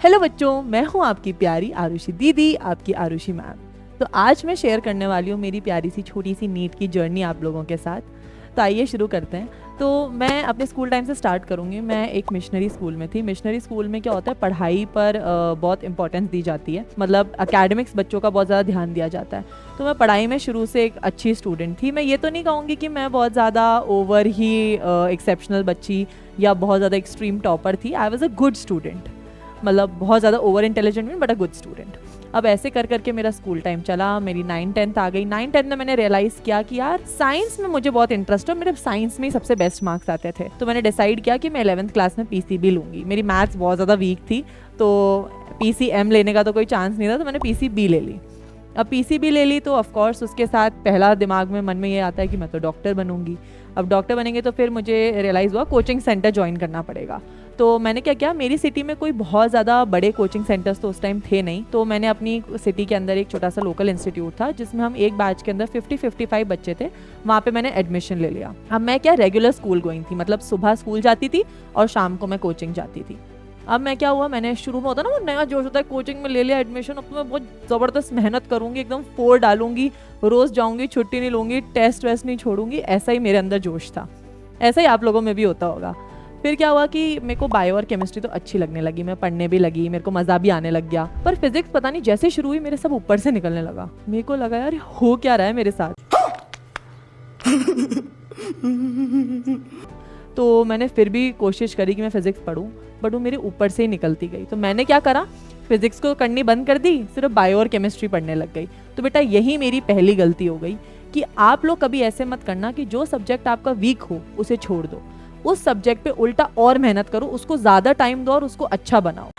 Hello बच्चों, मैं हूँ आपकी प्यारी आरुषि दीदी, आपकी आरुषि मैम। तो आज मैं शेयर करने वाली हूँ मेरी प्यारी सी छोटी सी नीट की जर्नी आप लोगों के साथ। तो आइए शुरू करते हैं। तो मैं अपने स्कूल टाइम से स्टार्ट करूँगी। मैं एक मिशनरी स्कूल में थी। मिशनरी स्कूल में क्या होता है, पढ़ाई पर बहुत इंपॉर्टेंस दी जाती है, मतलब अकेडमिक्स बच्चों का बहुत ज़्यादा ध्यान दिया जाता है। तो मैं पढ़ाई में शुरू से एक अच्छी स्टूडेंट थी। मैं ये तो नहीं कहूँगी कि मैं बहुत ज़्यादा ओवर ही एक्सेप्शनल बच्ची या बहुत ज़्यादा एक्सट्रीम टॉपर थी। I was a good student, मतलब बहुत ज़्यादा ओवर इंटेलिजेंट नहीं बट अ गुड स्टूडेंट। अब ऐसे कर करके मेरा स्कूल टाइम चला, मेरी 9-10th आ गई। 9-10 में मैंने रियलाइज़ किया कि यार साइंस में मुझे बहुत इंटरेस्ट है, मेरे साइंस में ही सबसे बेस्ट मार्क्स आते थे। तो मैंने डिसाइड किया कि मैं 11th क्लास में पीसीबी लूँगी। मेरी मैथ्स बहुत ज़्यादा वीक थी, तो पीसीएम लेने का तो कोई चांस नहीं था, तो मैंने पीसीबी ले ली। अब पीसीबी ले ली तो ऑफकोर्स उसके साथ पहला दिमाग में मन में ये आता है कि मैं तो डॉक्टर बनूंगी। अब डॉक्टर बनेंगे तो फिर मुझे रियलाइज़ हुआ कोचिंग सेंटर ज्वाइन करना पड़ेगा। तो मैंने क्या किया, मेरी सिटी में कोई बहुत ज़्यादा बड़े कोचिंग सेंटर्स तो उस टाइम थे नहीं, तो मैंने अपनी सिटी के अंदर एक छोटा सा लोकल इंस्टीट्यूट था जिसमें हम एक बैच के अंदर 50-55 बच्चे थे, वहाँ पे मैंने एडमिशन ले लिया। अब मैं क्या रेगुलर स्कूल गोइंग थी, मतलब सुबह स्कूल जाती थी और शाम को मैं कोचिंग जाती थी। अब मैं क्या हुआ, मैंने शुरू में होता ना वो नया जोश होता है, कोचिंग में ले लिया एडमिशन, अब तो मैं बहुत ज़बरदस्त मेहनत करूंगी, एकदम फोड़ डालूंगी, रोज़ जाऊंगी, छुट्टी नहीं लूंगी, टेस्ट वेस्ट नहीं छोड़ूंगी। ऐसा ही मेरे अंदर जोश था, ऐसा ही आप लोगों में भी होता होगा। फिर क्या हुआ कि मेरे को बायो और केमिस्ट्री तो अच्छी लगने लगी, मैं पढ़ने भी लगी, मेरे को मज़ा भी आने लग गया। पर फिजिक्स पता नहीं जैसे शुरू हुई मेरे सब ऊपर से निकलने लगा। मेरे को लगा यार हो क्या रहा है मेरे साथ। तो मैंने फिर भी कोशिश करी कि मैं फिजिक्स पढूं, बट वो मेरे ऊपर से ही निकलती गई। तो मैंने क्या करा, फिजिक्स को करनी बंद कर दी, सिर्फ बायो और केमिस्ट्री पढ़ने लग गई। तो बेटा यही मेरी पहली गलती हो गई कि आप लोग कभी ऐसे मत करना कि जो सब्जेक्ट आपका वीक हो उसे छोड़ दो, उस सब्जेक्ट पे उल्टा और मेहनत करो, उसको ज़्यादा टाइम दो और उसको अच्छा बनाओ।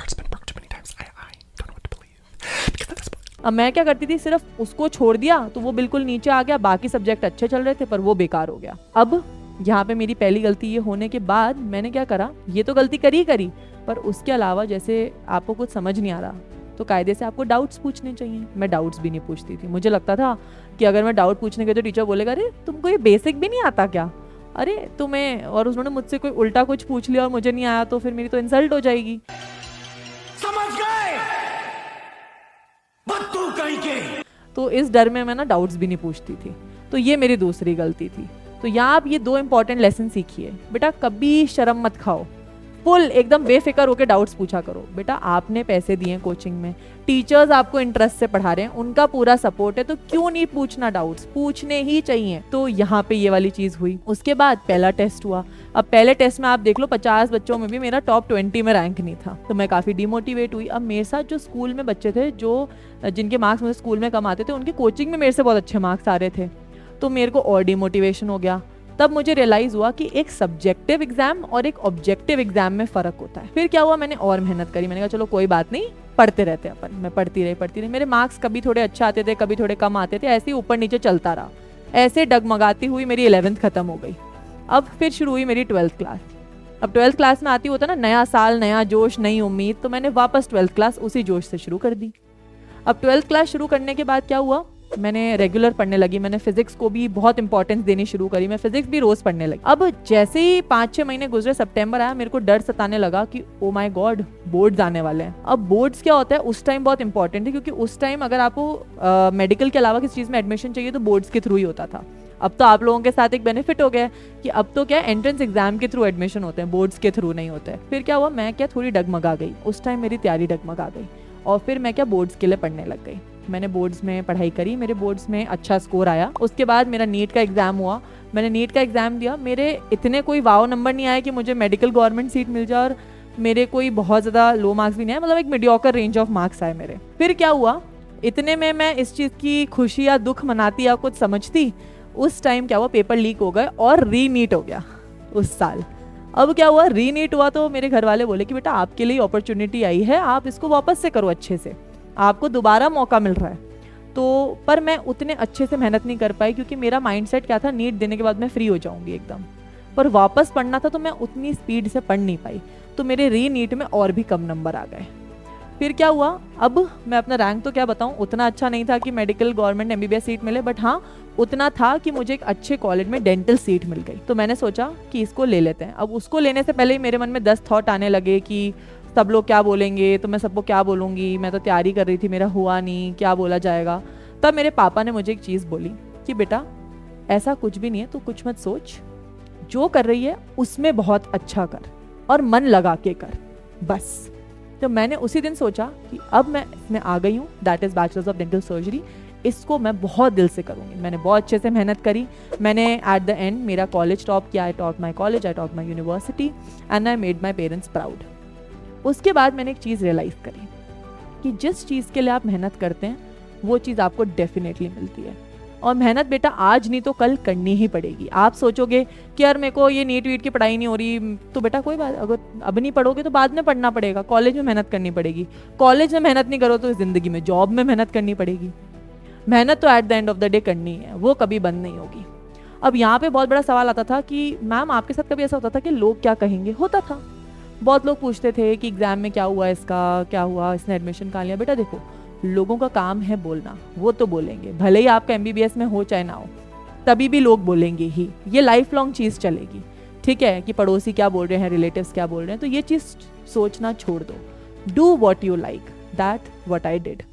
अब मैं क्या करती थी, सिर्फ उसको छोड़ दिया तो वो बिल्कुल नीचे आ गया, बाकी सब्जेक्ट अच्छे चल रहे थे पर वो बेकार हो गया। अब यहाँ पे मेरी पहली गलती ये होने के बाद मैंने क्या करा, ये तो गलती करी पर उसके अलावा जैसे आपको कुछ समझ नहीं आ रहा तो कायदे से आपको डाउट्स पूछने चाहिए। मैं डाउट्स भी नहीं पूछती थी। मुझे लगता था कि अगर मैं डाउट पूछने गई तो टीचर बोलेगा अरे तुमको ये बेसिक भी नहीं आता क्या, अरे तुम्हें, और उन्होंने मुझसे कोई उल्टा कुछ पूछ लिया और मुझे नहीं आया तो फिर मेरी तो इंसल्ट हो जाएगी। समझ गए? बत्तू कहीं के। तो इस डर में मैं ना डाउट्स भी नहीं पूछती थी। तो ये मेरी दूसरी गलती थी। तो यहाँ आप ये 2 इंपॉर्टेंट लेसन सीखिए। बेटा कभी शर्म मत खाओ, फुल एकदम बेफिक्र होकर डाउट्स पूछा करो। बेटा आपने पैसे दिए कोचिंग में, टीचर्स आपको इंटरेस्ट से पढ़ा रहे हैं, उनका पूरा सपोर्ट है, तो क्यों नहीं पूछना, डाउट्स पूछने ही चाहिए। तो यहाँ पे ये वाली चीज हुई। उसके बाद पहला टेस्ट हुआ। अब पहले टेस्ट में आप देख लो 50 बच्चों में भी मेरा टॉप 20 में रैंक नहीं था, तो मैं काफी डिमोटिवेट हुई। अब मेरे साथ जो स्कूल में बच्चे थे, जो जिनके मार्क्स मुझे स्कूल में कम आते थे, उनके कोचिंग में मेरे से बहुत अच्छे मार्क्स आ रहे थे, तो मेरे को और डिमोटिवेशन हो गया। तब मुझे रियलाइज हुआ कि एक सब्जेक्टिव एग्जाम और एक ऑब्जेक्टिव एग्जाम में फर्क होता है। फिर क्या हुआ, मैंने और मेहनत करी। मैंने कहा चलो कोई बात नहीं, पढ़ते रहते हैं अपन। मैं पढ़ती रही। मेरे मार्क्स कभी थोड़े अच्छे आते थे, कभी थोड़े कम आते थे, ऐसे ही ऊपर नीचे चलता रहा। ऐसे डगमगाती हुई मेरी 11th खत्म हो गई। अब फिर शुरू हुई मेरी 12th क्लास। अब 12th क्लास में आती होता ना, नया साल, नया जोश, नई उम्मीद, तो मैंने वापस 12th क्लास उसी जोश से शुरू कर दी। अब 12th क्लास शुरू करने के बाद क्या हुआ, मैंने रेगुलर पढ़ने लगी। मैंने फिजिक्स को भी बहुत इंपॉर्टेंस देनी शुरू करी। मैं फिजिक्स भी रोज पढ़ने लगी। अब जैसे ही 5-6 महीने गुजरे, सितंबर आया, मेरे को डर सताने लगा कि ओ माय गॉड बोर्ड्स आने वाले हैं। अब बोर्ड्स क्या होता है, उस टाइम बहुत इंपॉर्टेंट है, क्योंकि उस टाइम अगर आपको मेडिकल के अलावा किसी चीज में एडमिशन चाहिए तो बोर्ड्स के थ्रू ही होता था। अब तो आप लोगों के साथ एक बेनिफिट हो गया कि अब तो क्या एंट्रेंस एग्जाम के थ्रू एडमिशन होते हैं, बोर्ड्स के थ्रू नहीं होते। फिर क्या हुआ, मैं क्या थोड़ी डगमगा गई। उस टाइम मेरी तैयारी डगमगा गई और फिर मैं क्या बोर्ड्स के लिए पढ़ने लग गई। मैंने बोर्ड्स में पढ़ाई करी, मेरे बोर्ड्स में अच्छा स्कोर आया। उसके बाद मेरा नीट का एग्जाम हुआ। मैंने नीट का एग्जाम दिया। मेरे इतने कोई वाव नंबर नहीं आए कि मुझे मेडिकल गवर्नमेंट सीट मिल जाए, और मेरे कोई बहुत ज़्यादा लो मार्क्स भी नहीं आए, मतलब एक मीडियोकर रेंज ऑफ मार्क्स आए मेरे। फिर क्या हुआ, इतने में मैं इस चीज़ की खुशी या दुख मनाती या कुछ समझती, उस टाइम क्या हुआ, पेपर लीक हो गए और री नीट हो गया उस साल। अब क्या हुआ, री नीट हुआ तो मेरे घर वाले बोले कि बेटा आपके लिए अपॉर्चुनिटी आई है, आप इसको वापस से करो, अच्छे से आपको दोबारा मौका मिल रहा है। तो पर मैं उतने अच्छे से मेहनत नहीं कर पाई, क्योंकि मेरा माइंडसेट क्या था, नीट देने के बाद मैं फ्री हो जाऊंगी एकदम, पर वापस पढ़ना था तो मैं उतनी स्पीड से पढ़ नहीं पाई, तो मेरे री नीट में और भी कम नंबर आ गए। फिर क्या हुआ, अब मैं अपना रैंक तो क्या बताऊं, उतना अच्छा नहीं था कि मेडिकल गवर्नमेंट एमबीबीएस सीट मिले, बट हाँ उतना था कि मुझे एक अच्छे कॉलेज में डेंटल सीट मिल गई। तो मैंने सोचा कि इसको ले लेते हैं। अब उसको लेने से पहले ही मेरे मन में 10 थॉट आने लगे कि सब लोग क्या बोलेंगे, तो मैं सबको क्या बोलूँगी, मैं तो तैयारी कर रही थी, मेरा हुआ नहीं, क्या बोला जाएगा। तब मेरे पापा ने मुझे एक चीज़ बोली कि बेटा ऐसा कुछ भी नहीं है, तू कुछ मत सोच, जो कर रही है उसमें बहुत अच्छा कर और मन लगा के कर, बस। तो मैंने उसी दिन सोचा कि अब मैं इसमें आ गई हूँ, that is bachelors of dental surgery, इसको मैं बहुत दिल से करूँगी। मैंने बहुत अच्छे से मेहनत करी, मैंने एट द एंड मेरा कॉलेज टॉप किया, I top my college, I top my university and I made my parents proud. उसके बाद मैंने एक चीज़ रियलाइज़ करी कि जिस चीज़ के लिए आप मेहनत करते हैं वो चीज़ आपको डेफिनेटली मिलती है। और मेहनत बेटा आज नहीं तो कल करनी ही पड़ेगी। आप सोचोगे कि यार मेरे को ये नीट वीट की पढ़ाई नहीं हो रही, तो बेटा कोई बात, अगर अब नहीं पढ़ोगे तो बाद में पढ़ना पड़ेगा, कॉलेज में मेहनत करनी पड़ेगी। कॉलेज में मेहनत नहीं करो तो ज़िंदगी में जॉब में मेहनत करनी पड़ेगी। मेहनत तो eight the end of the day करनी है, वो कभी बंद नहीं होगी। अब यहाँ पे बहुत बड़ा सवाल आता था कि मैम आपके साथ कभी ऐसा होता था कि लोग क्या कहेंगे? होता था, बहुत लोग पूछते थे कि एग्ज़ाम में क्या हुआ, इसका क्या हुआ, इसने एडमिशन कहाँ लिया। बेटा देखो, लोगों का काम है बोलना, वो तो बोलेंगे, भले ही आपका MBBS में हो चाहे ना हो, तभी भी लोग बोलेंगे ही। ये लाइफ लॉन्ग चीज़ चलेगी, ठीक है, कि पड़ोसी क्या बोल रहे हैं, रिलेटिव्स क्या बोल रहे हैं, तो ये चीज़ सोचना छोड़ दो। Do what you like, that what I did.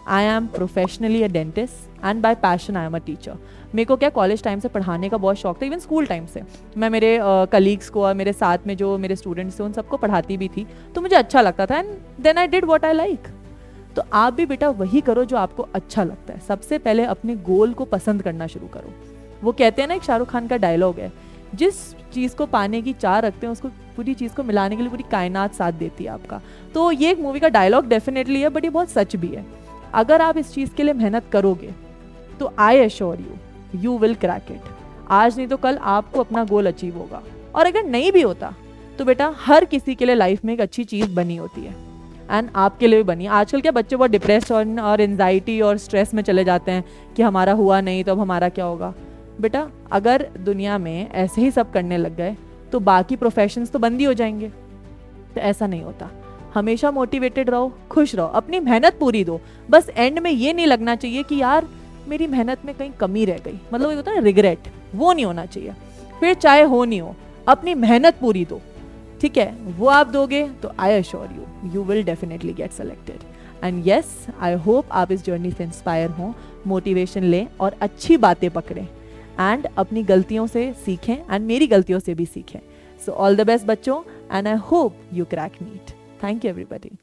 I am professionally a dentist and bye passion I am a teacher. मेरे को क्या कॉलेज टाइम से पढ़ाने का बहुत शौक था, इवन स्कूल टाइम से मैं मेरे कलीग्स को और मेरे साथ में जो मेरे स्टूडेंट्स थे उन सबको पढ़ाती भी थी, तो मुझे अच्छा लगता था, and then I did what I like. तो आप भी बेटा वही करो जो आपको अच्छा लगता है। सबसे पहले अपने गोल को पसंद करना शुरू करो। वो कहते हैं ना, एक शाहरुख खान का डायलॉग है, जिस चीज़ को पाने की चाह रखते हैं उसको पूरी चीज़ को मिलाने के लिए पूरी कायनात साथ देती है आपका। तो ये एक मूवी का डायलॉग डेफिनेटली है, बट ये बहुत सच भी है। अगर आप इस चीज़ के लिए मेहनत करोगे तो I assure you will crack it. आज नहीं तो कल आपको अपना गोल अचीव होगा। और अगर नहीं भी होता तो बेटा हर किसी के लिए लाइफ में एक अच्छी चीज़ बनी होती है, एंड आपके लिए भी बनी। आजकल क्या बच्चे बहुत डिप्रेशन और एंजाइटी और स्ट्रेस में चले जाते हैं कि हमारा हुआ नहीं तो अब हमारा क्या होगा। बेटा अगर दुनिया में ऐसे ही सब करने लग गए तो बाकी प्रोफेशंस तो बंद ही हो जाएंगे। तो ऐसा नहीं होता, हमेशा मोटिवेटेड रहो, खुश रहो, अपनी मेहनत पूरी दो। बस एंड में ये नहीं लगना चाहिए कि यार मेरी मेहनत में कहीं कमी रह गई, मतलब ये होता है ना रिग्रेट, वो नहीं होना चाहिए। फिर चाहे हो नहीं हो, अपनी मेहनत पूरी दो, ठीक है, वो आप दोगे तो I assure you will definitely get selected. And yes, I hope आप इस जर्नी से इंस्पायर हों, मोटिवेशन लें और अच्छी बातें पकड़ें एंड अपनी गलतियों से सीखें एंड मेरी गलतियों से भी सीखें। सो ऑल द बेस्ट बच्चों, and I hope you crack NEET. Thank you everybody.